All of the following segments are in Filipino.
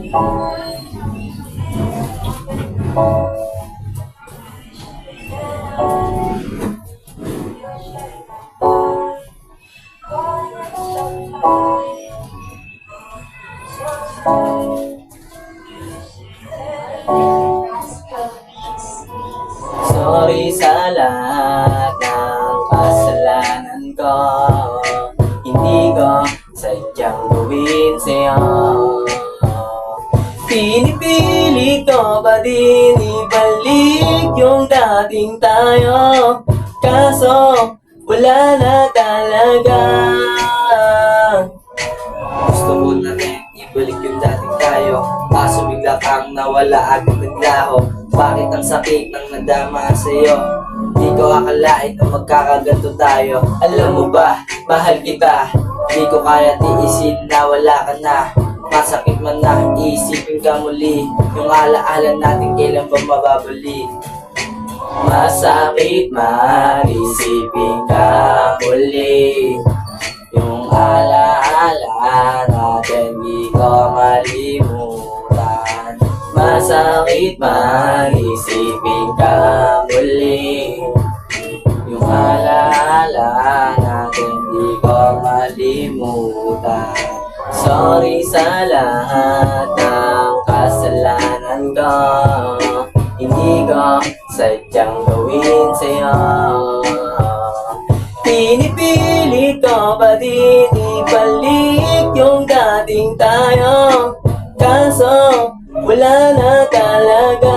Sorry sa lahat ng kasalanan ko. Hindi ko sadyang gawin sa'yo. Pinipili ko pa din ibalik yung dating tayo. Kaso wala na talaga. Gusto ko na rin ibalik yung dating tayo, kaso bigla kang nawala agad naglaho. Bakit ang sakit ng nadama sa'yo? Di ko akalain na magkakaganto tayo. Alam mo ba, mahal kita. Di ko kaya tiisin na wala ka na. Masakit man na isipin ka muli, yung alaala natin kailan ba mababalik. Masakit man isipin ka muli, yung alaala natin di ko malimutan. Masakit man isipin ka muli, yung alaala natin di ko malimutan. Sorry sa lahat ng kasalanan ko. Hindi ko sadyang gawin sa'yo. Pinipili ko pa din ibalik yung dating tayo. Kaso wala na talaga.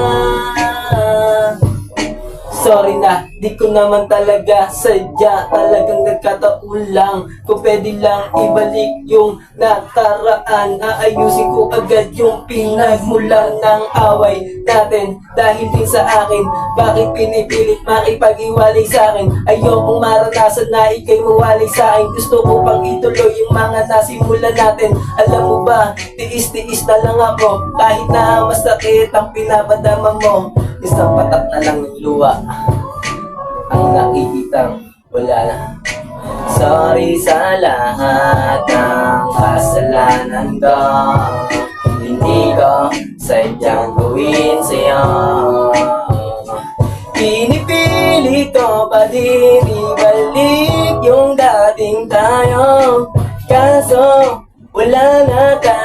Sorry na, di ko naman talaga sadya. Talagang nagkataon lang. Kung pwede lang ibalik yung nakaraan, aayusin ko agad yung pinagmulan ng away natin. Dahil din sa akin, bakit pinipilit makipag-iwalay sa akin? Ayokong maranasan na ikay mawalay sa akin. Gusto ko pang ituloy yung mga nasimulan natin. Alam mo ba, tiis-tiis na lang ako. Kahit na masakit ang pinapadama mo, isang patak na lang ng luwa ang nakikitang wala na. Sorry sa lahat ng kasalanan ko. Hindi ko sadyang gawin sa'yo. Pinipili ko pa din ibalik yung dating tayo. Kaso wala na tayo.